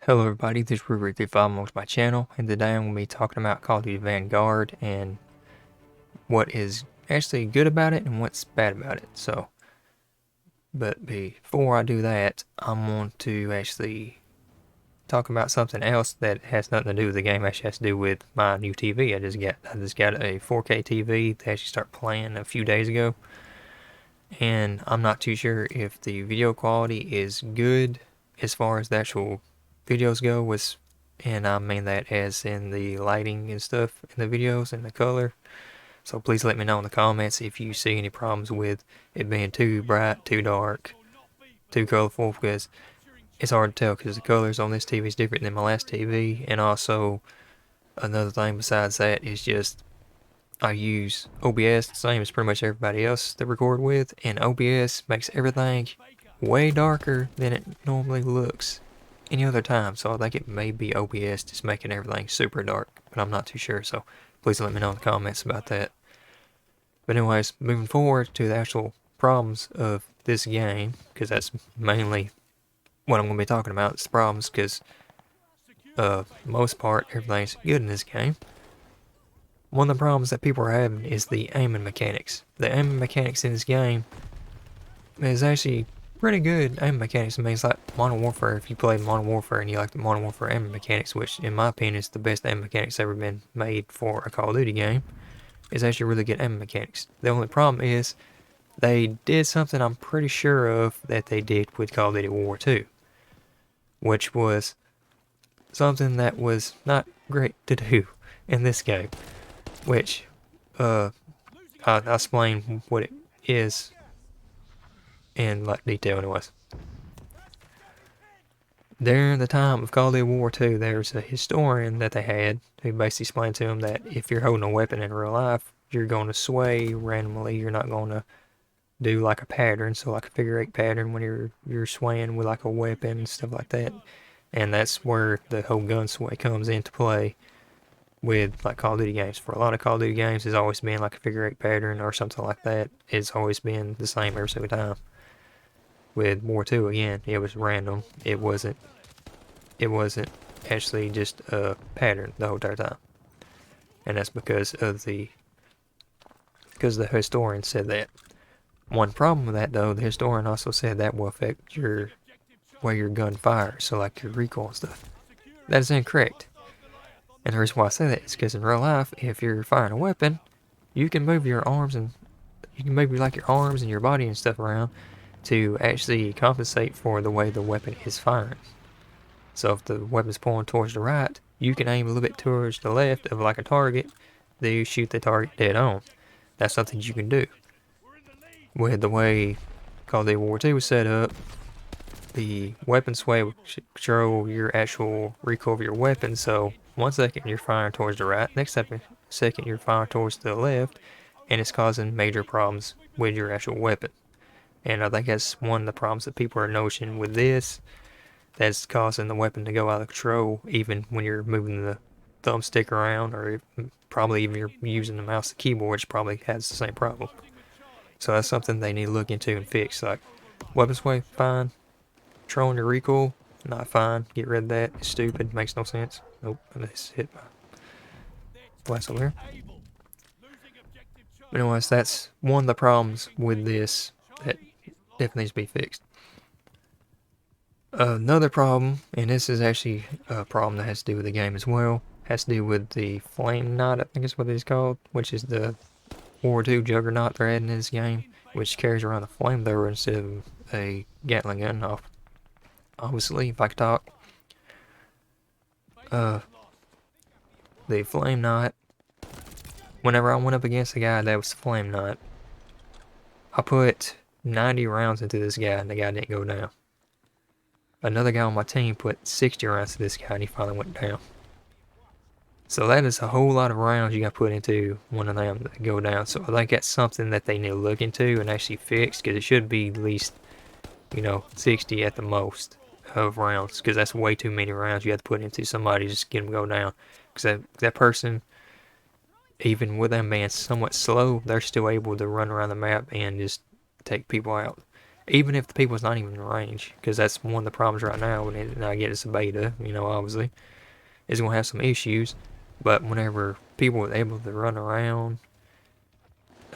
Hello everybody, this is Rubric35. Welcome to my channel, and today I'm going to be talking about Call of Duty Vanguard and what is actually good about it and what's bad about it. But before I do that, I'm going to actually talk about something else that has nothing to do with the game. Actually has to do with my new TV I just got a 4K TV to actually start playing a few days ago. And I'm not too sure if the video quality is good as far as the actual videos go, and I mean that as in the lighting and stuff in the videos and the color. So please let me know in the comments if you see any problems with it being too bright, too dark, too colorful, because it's hard to tell because the colors on this TV is different than my last TV. And also another thing besides that is just I use OBS the same as pretty much everybody else to record with, and OBS makes everything way darker than it normally looks any other time. So I think it may be OBS just making everything super dark, but I'm not too sure, so please let me know in the comments about that. But anyways, moving forward to the actual problems of this game, because that's mainly what I'm going to be talking about. It's problems because most part everything's good in this game. One of the problems that people are having is the aiming mechanics. The aiming mechanics in this game is actually pretty good aiming mechanics. I mean, it's like Modern Warfare. If you play Modern Warfare and you like the Modern Warfare aiming mechanics, which in my opinion is the best aiming mechanics ever been made for a Call of Duty game, is actually really good aiming mechanics. The only problem is they did something I'm pretty sure of that they did with Call of Duty World War II, which was something that was not great to do in this game. Which, I'll explain what it is in like detail anyways. During the time of Call of Duty World War II, there's a historian that they had who basically explained to them that if you're holding a weapon in real life, you're going to sway randomly. You're not going to do like a pattern, so like a figure 8 pattern when you're swaying with like a weapon and stuff like that. And that's where the whole gun sway comes into play with like Call of Duty games. For a lot of Call of Duty games, it's always been like a figure 8 pattern or something like that. It's always been the same every single time. With War 2 again, it was random. It wasn't actually just a pattern the whole entire time. And that's because the historian said that. One problem with that though, the historian also said that will affect your way your gun fires, so like your recoil and stuff. That is incorrect. And the reason why I say that is because in real life, if you're firing a weapon, you can move your arms and your arms and your body and stuff around to actually compensate for the way the weapon is firing. So if the weapon's pulling towards the right, you can aim a little bit towards the left of like a target, then you shoot the target dead on. That's something you can do. With the way Call of Duty World War II was set up, the weapon sway will control your actual recoil of your weapon. So 1 second you're firing towards the right, next second you're firing towards the left, and it's causing major problems with your actual weapon. And I think that's one of the problems that people are noticing with this, that's causing the weapon to go out of control even when you're moving the thumbstick around, or probably even you're using the mouse and keyboard, which probably has the same problem. So that's something they need to look into and fix. Like, weapon sway, fine. Controlling your recoil, not fine. Get rid of that. It's stupid. Makes no sense. Nope. I just hit my glass over here. But anyways, that's one of the problems with this that definitely needs to be fixed. Another problem, and this is actually a problem that has to do with the game as well, has to do with the flame knot, I think is what it is called, which is the World War II juggernaut they're adding in this game, which carries around a flamethrower instead of a Gatling gun. Obviously, if I could talk. The flame knot, whenever I went up against a guy that was the flame knot, I put 90 rounds into this guy and the guy didn't go down. Another guy on my team put 60 rounds to this guy and he finally went down. So that is a whole lot of rounds you got to put into one of them to go down. So I think that's something that they need to look into and actually fix, because it should be at least, 60 at the most of rounds, because that's way too many rounds you have to put into somebody just to get them to go down. Because that person, even with them being somewhat slow, they're still able to run around the map and just take people out. even if the people's not even in range, because that's one of the problems right now when I get it's a beta, you know, obviously, is going to have some issues. But whenever people are able to run around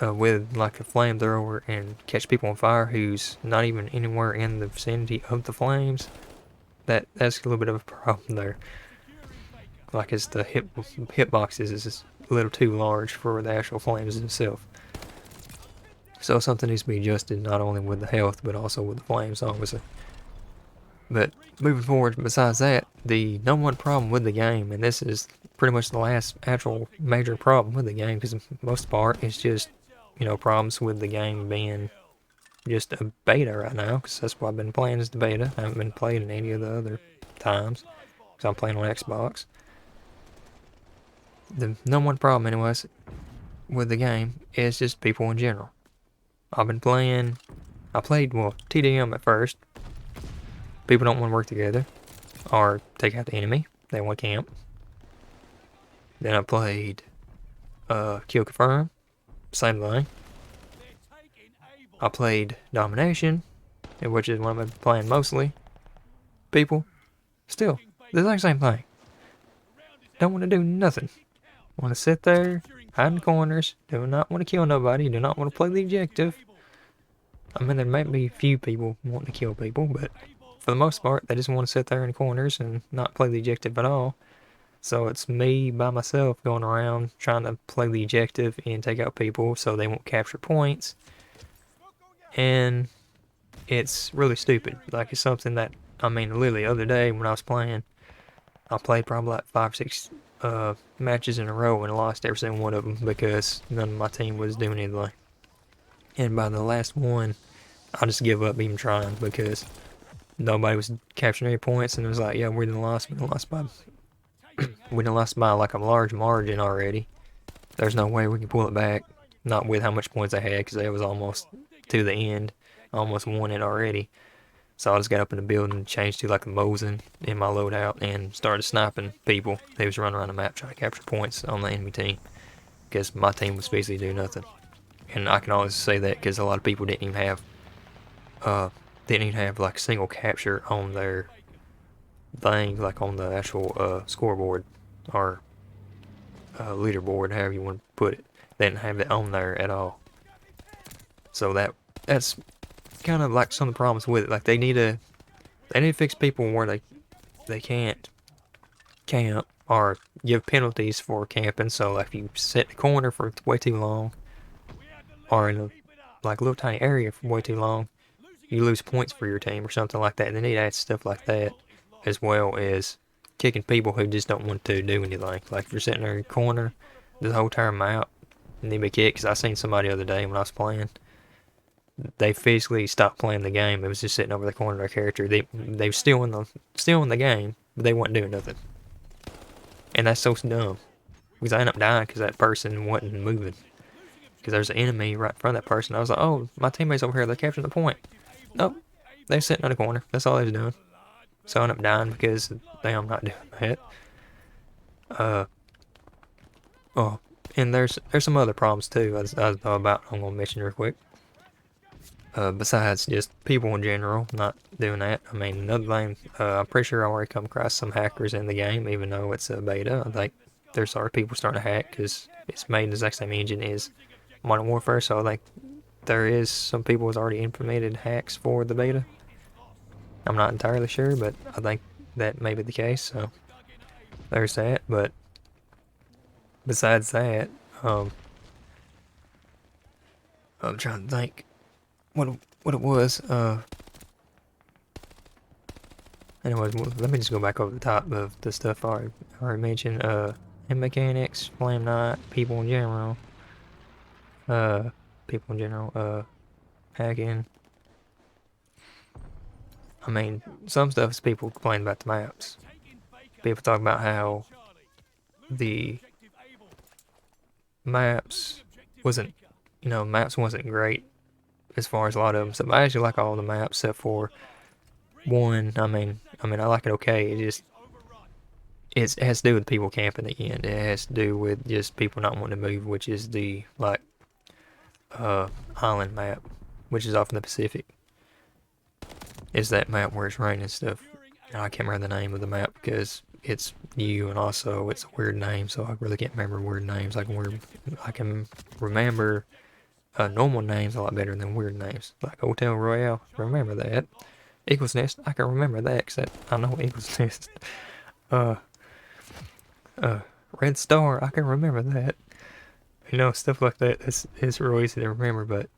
with like a flamethrower and catch people on fire who's not even anywhere in the vicinity of the flames, that's a little bit of a problem there. Like it's the hitboxes is just a little too large for the actual flames themselves. So something needs to be adjusted not only with the health but also with the flames, obviously. But moving forward, besides that, the number one problem with the game, and this is pretty much the last actual major problem with the game, because most part it's just, you know, problems with the game being just a beta right now, because that's what I've been playing is the beta. I haven't been playing any of the other times, because I'm playing on Xbox. The number one problem, anyways, with the game is just people in general. I played, well, TDM at first. People don't want to work together or take out the enemy. They want to camp. Then I played Kill Confirm. Same thing. I played Domination, which is what I've been playing mostly. People, still, the exact same thing. Don't want to do nothing. Want to sit there, hide in corners, do not want to kill nobody, do not want to play the objective. I mean, there might be a few people wanting to kill people, but for the most part, they just want to sit there in corners and not play the objective at all. So it's me by myself going around trying to play the objective and take out people so they won't capture points. And it's really stupid. Like, it's something that, I mean, literally the other day when I was playing, I played probably like 5 or 6 matches in a row and lost every single one of them because none of my team was doing anything. And by the last one, I just give up even trying because nobody was capturing any points, and it was like, yeah, we done lost by we done lost by like a large margin already. There's no way we can pull it back, not with how much points I had, because it was almost to the end, almost won it already. So I just got up in the building, changed to like a Mosin in my loadout, and started sniping people. They was running around the map trying to capture points on the enemy team, because my team was basically doing nothing. And I can always say that because a lot of people didn't even have like a single capture on their thing, like on the actual scoreboard or leaderboard, however you want to put it. They didn't have it on there at all. So that's kind of like some of the problems with it. Like they need to fix people where they can't camp or give penalties for camping. So like if you sit in the corner for way too long, or in a like little tiny area for way too long, you lose points for your team or something like that. They need to add stuff like that, as well as kicking people who just don't want to do anything. Like if you're sitting there in your corner the whole time out, and they be kicked. Because I seen somebody the other day when I was playing, they physically stopped playing the game. It was just sitting over the corner of their character. They were still in the game, but they wasn't doing nothing. And that's so dumb. Because I ended up dying because that person wasn't moving. Because there's an enemy right in front of that person. I was like, oh, my teammates over here, they're capturing the point. Nope. They're sitting in the corner. That's all they was doing. So I ended up dying because I'm not doing that. Oh, and there's some other problems too. I'm gonna mention real quick. Besides just people in general not doing that. I mean, another thing, I'm pretty sure I already come across some hackers in the game, even though it's a beta. I think there's already people starting to hack because it's made in the exact same engine as Modern Warfare. So I think there is some people who's already implemented hacks for the beta. I'm not entirely sure, but I think that may be the case. So there's that. But besides that, I'm trying to think what it was. Anyways, let me just go back over the top of the stuff I already mentioned. And mechanics, flame knight, people in general. Hacking. I mean, some stuff is people complain about the maps. People talk about how the maps wasn't great as far as a lot of them. So I actually like all the maps except for one. I mean, I like it okay. It has to do with people camping again. It has to do with just people not wanting to move, which is the island map, which is off in the Pacific. is that map where it's raining and stuff. I can't remember the name of the map because it's new and also it's a weird name, so I really can't remember weird names. I can remember normal names a lot better than weird names, like Hotel Royale. Remember that. Eagle's Nest, I can remember that except I know Eagle's Nest. Uh, Red Star, I can remember that. Stuff like that. It's real easy to remember, but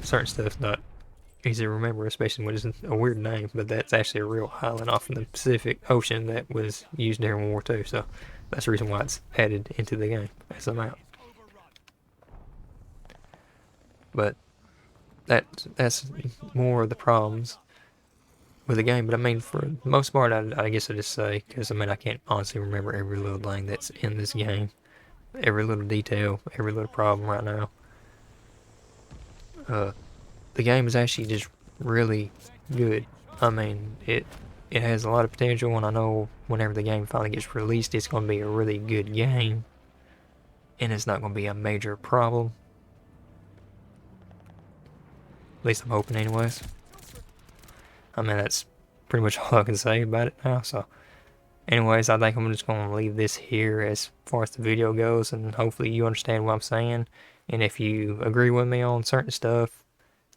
certain stuff's not easy to remember, especially when it's a weird name. But that's actually a real island off in the Pacific Ocean that was used during World War II. So that's the reason why it's added into the game as a map. But that's more of the problems with the game. But I mean, for the most part, I guess I just say, because I mean, I can't honestly remember every little thing that's in this game, every little detail, every little problem right now. The game is actually just really good. I mean, it has a lot of potential, and I know whenever the game finally gets released, it's going to be a really good game, and it's not going to be a major problem. At least I'm hoping anyways. I mean, that's pretty much all I can say about it now, so anyways, I think I'm just going to leave this here as far as the video goes, and hopefully you understand what I'm saying, and if you agree with me on certain stuff,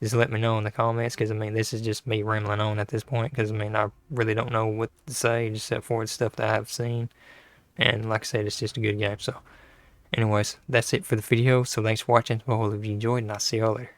just let me know in the comments, because I mean, this is just me rambling on at this point, because I mean, I really don't know what to say, except for the stuff that I've seen, and like I said, it's just a good game, so anyways, that's it for the video, so thanks for watching, I hope you enjoyed, and I'll see y'all later.